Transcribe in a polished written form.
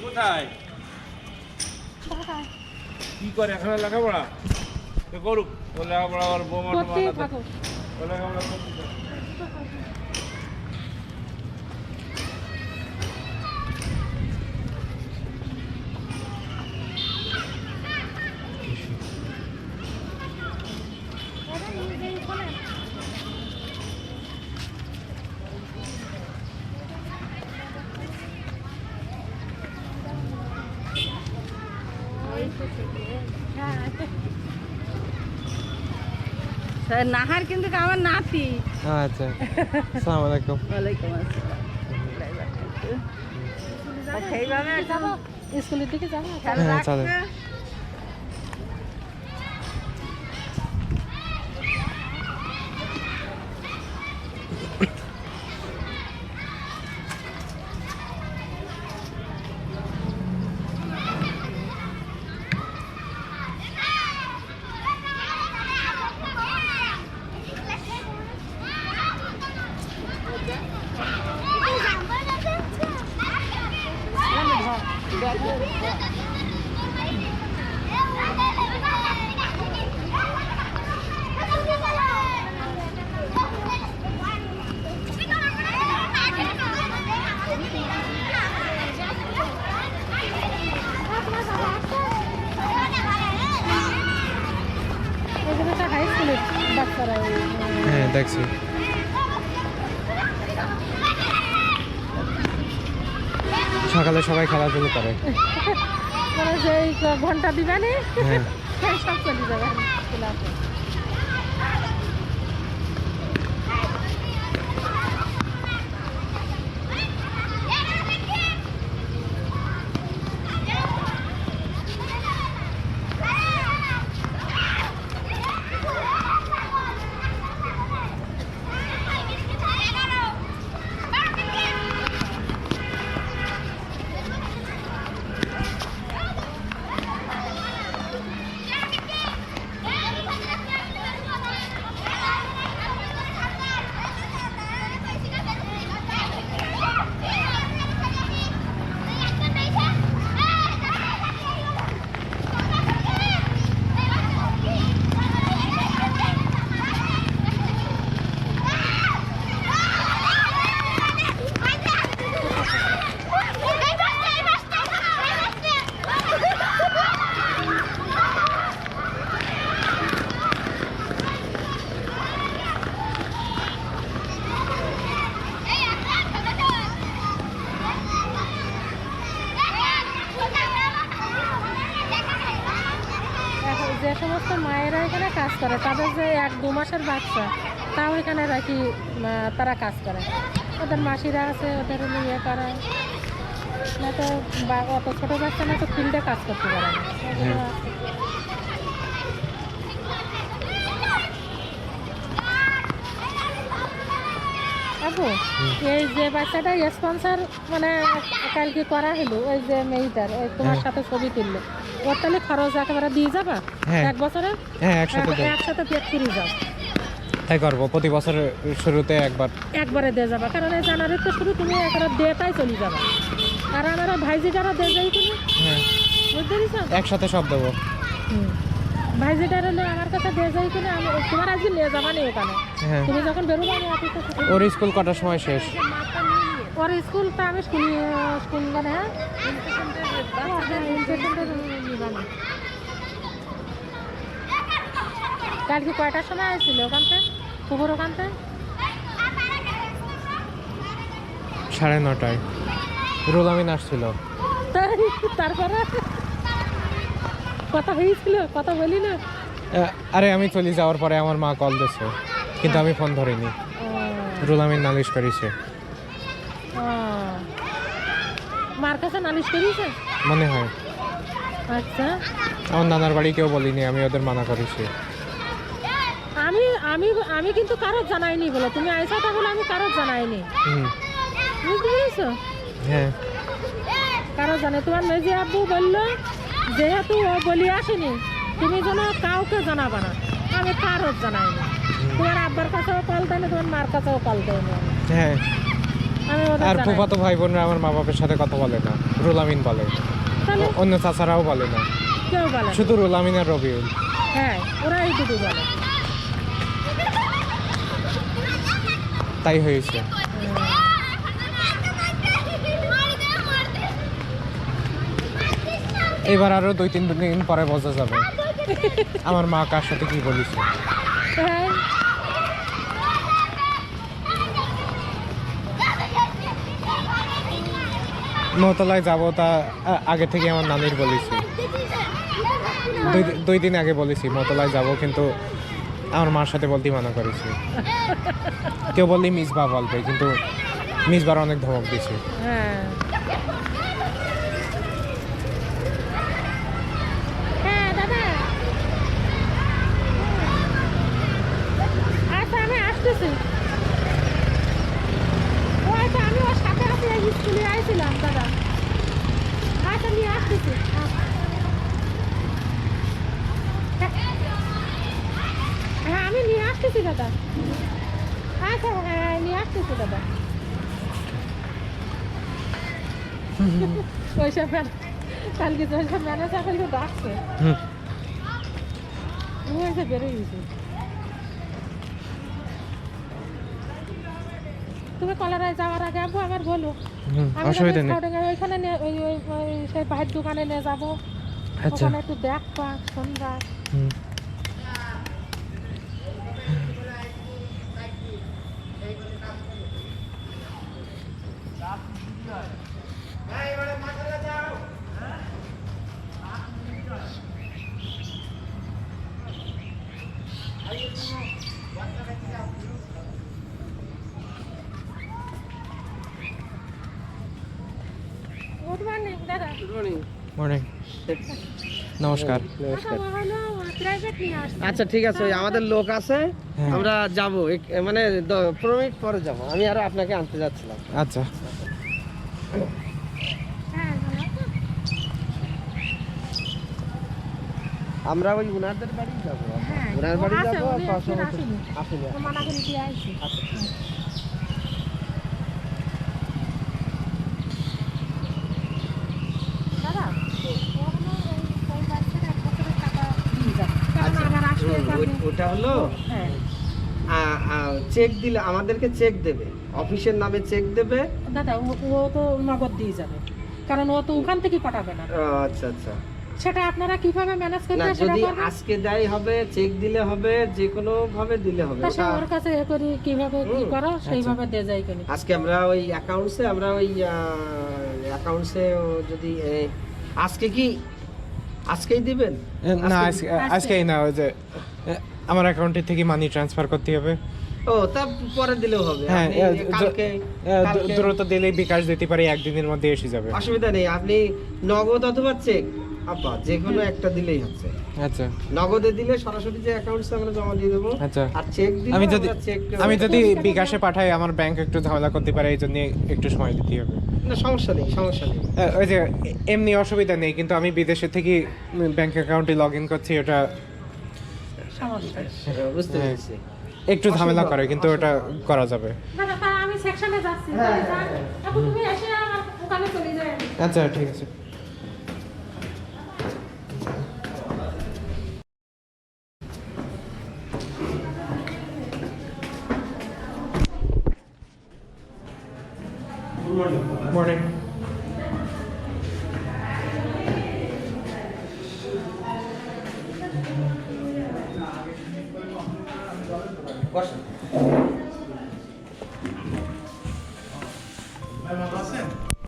কোথায় কি করে এখন লেখাপড়া করুক ও লেখাপড়া আর বৌমা ও লেখাপড়া নাহার কিন্তু আমার নাতি। আচ্ছা আসসালামু আলাইকুম। ওয়ালাইকুম আসসালাম। সেইভাবে যাবো স্কুলের দিকে যাবো। হ্যাঁ চলেন। হ্যাঁ দেখছি সকালে সবাই খেলাধুলো করে যে ঘন্টা দিবেন সব চলে যাবে। যে সমস্ত মায়েরা এখানে কাজ করে তাদের যে 1-2 মাসের বাচ্চা তাও এখানে রাখি তারা কাজ করে। ওদের মাসিরা আছে, ওদের ইয়ে করা না তো অত ছোটো বাচ্চা না তো ফিল্ডে কাজ করতে পারে না। আপু এই যে বাচ্চাটা স্পন্সর মানে কালকে করা হলো, ওই যে মেয়েটার তোমার সাথে ছবি তুললো, ওর তাহলে খরচ একেবারে দিয়ে যাবা এক বছরে? হ্যাঁ একসাথে পেড করে যাও। তাই করবো, প্রতি বছর শুরুতে একবারে দিয়ে যাবা, কারণ এই জানুয়ারির তো শুরু তুমি একবারে দেটাই চলে যাবা। আর আমরা ভাইজিটারও দিয়ে যাই তুমি, বুঝতে পেরেছ? একসাথে সব দেবো। ভাইজিটার হলে আমার কাছে দিয়ে যাই কিনা, আমি তোমার আজকে নিয়ে যাবা নি ওখানে, তুমি যখন বেরোবো আমি অফিসে। ওর স্কুল কটার সময় শেষ? ওর স্কুলটা আমি স্কুল মানে কালকে কয়টার সময় আসছিল ওখানটা পুকুর ওখানটা? 9:30। রুলামিন আসছিল। তারপরে কথা হয়েছিল, কথা বলি না? আরে আমি চলে যাওয়ার পরে আমার মা কল দিচ্ছে, কিন্তু আমি ফোন ধরিনি। রুলামিন নালিশ করেছে। মার কাছে নালিশ করেছে মনে হয়। আচ্ছা, আমার নানার বাড়ি কেউ বলিনি, আমি ওদের মানা করেছি। আমি আমি আমি কিন্তু কারো জানাইনি বলো, তুমি আইসাটা বলে আমি কারো জানাইনি, বুঝতে পেরেছো? হ্যাঁ, কারো জানে। তোমার মেজি আব্বু বললো যেহেতু ও বলি আসেনি তুমি যেন কাউকে জানাবা না, আমি কারো জানাইনি। তোমার আব্বার কাছেও কল দেয়নি, তোমার মার কাছেও কল দেয়নি। হ্যাঁ আমি ওদের আর জানাই। ফুফাতো ভাই বোনরা আমার মা বাবার সাথে কথা বলে না, রুলামিন বলে। তাহলে অন্য চাচারাও বলে না, কেউ বলে না। শুধু রুলামিন আর রবিউল। হ্যাঁ, ওরা এই দুটো বলে। তাই হয়েছে। এবার আরো 2-3 দিন পরে বোঝা যাবে আমার মা কার সাথে কি বলেছে। হ্যাঁ, মহতলায় যাবো তা আগে থেকে আমার নানির বলেছি, 2 দিন আগে বলেছি মহতলায় যাবো, কিন্তু আমার মার সাথে বলতে মানা করেছি। কেউ বললি মিসবা বলবে, কিন্তু মিসবার অনেক ধমক দিয়েছে। হ্যাঁ। হ্যাঁ, দাদা। আচ্ছা, আমি আসতেছি। ওই তো আমি ওর সাথে সাথে এই স্কুলে আইছিলাম দাদা। আচ্ছা, নিয়ে আসতেছি। হ্যাঁ, আমি নিয়ে আসতেছি দাদা। আচ্ছা, হ্যাঁ, নিয়ে আসতেছি দাদা। ওইসব কালকে তো ওইসব ম্যানেজার কালকে ডাকছে। হুম। ও এসে বেরোয় গেছে। তুমি কলারায় যাওয়ার আগে আব্বু আমার বলো, আমি অসুবিধা নেই। ওইখানে ওই সেই ভাইয়ের দোকানে নিয়ে যাবো। আচ্ছা। ওখানে একটু দেখবা সন্ধ্যা। হুম। গুড মর্নিং দাদা। মর্নিং। নমস্কার। প্রাইভেট নিয়ে আসছি। আচ্ছা ঠিক আছে, ওই আমাদের লোক আছে, হ্যাঁ। আমরা যাবো মানে 15 মিনিট পরে যাবো। আমি আরো আপনাকে আনতে যাচ্ছিলাম। আচ্ছা। হ্যাঁ, ভালো আছো? আমরা ওই উনাদের বাড়ি যাবো। হ্যাঁ, উনার ও বাড়ি আছে, যাবো, উনি পাশে এখনো আসেনি। আসেনি। ও মানা করে দিয়ে আইছি। দাদা, ওর না ওই বাচ্চাটা 1 বছরের টাকা দিয়ে যাবে। কারণ আমার আসলে ওটা হলো হ্যাঁ, চেক দিলে আমাদেরকে চেক দেবে, অফিসের নামে চেক দেবে। দাদা ও তো নগদ দিয়ে যাবে, কারণ ও তো ওখান থেকে পাঠাবে না। আচ্ছা আচ্ছা। সেটা আপনারা কিভাবে ম্যানেজ না, করতে সেটা যদি করবেন। আজকে দেয় হবে, চেক দিলে হবে, যে কোনো ভাবে দিলে হবে। তা সে ওটা ওর কাছে এ করি কিভাবে কি করো সেইভাবে দিয়ে যাই কেন। আজকে আমরা ওই অ্যাকাউন্টসে যদি আজকে কি আজকেই দিবেন? না, আজকে- আজকেই না, ওই যে আমার অ্যাকাউন্টে থেকে মানি ট্রান্সফার করতে হবে। ও, তা পরে দিলেও হবে। হ্যাঁ, আপনি কালকে দ্রুত দিলেই বিকাশ দিতে পারি, 1 দিনের মধ্যে এসে যাবে। অসুবিধা নেই, আপনি নগদ অথবা চেক আপা যে কোনো একটা দিলেই হচ্ছে। আচ্ছা। নগদে দিলে সরাসরি যে অ্যাকাউন্টসে আমরা জমা দিয়ে দেবো, আচ্ছা। আর চেক দিলে আমি যদি বিকাশে পাঠাই, আমার ব্যাংক একটু ঝামেলা করতে পারে, এই জন্য একটু সময় দিতে হবে। না, সমস্যা নেই, সমস্যা নেই। ওই যে এমনি অসুবিধা নেই, কিন্তু আমি বিদেশে থেকে ব্যাংক অ্যাকাউন্টে লগ ইন করছি, ওটা সমস্যা বুঝতে হ্যাঁ। পেরেছি। একটু ঝামেলা করে, কিন্তু ওটা করা যাবে। দাদা, তা আমি সেকশনে যাচ্ছি। হ্যাঁ, তাহলে যান। এখন তুমি এসে আমার ওখানে চলে যাই। আচ্ছা, ঠিক আছে। মর্নিং। বসেন।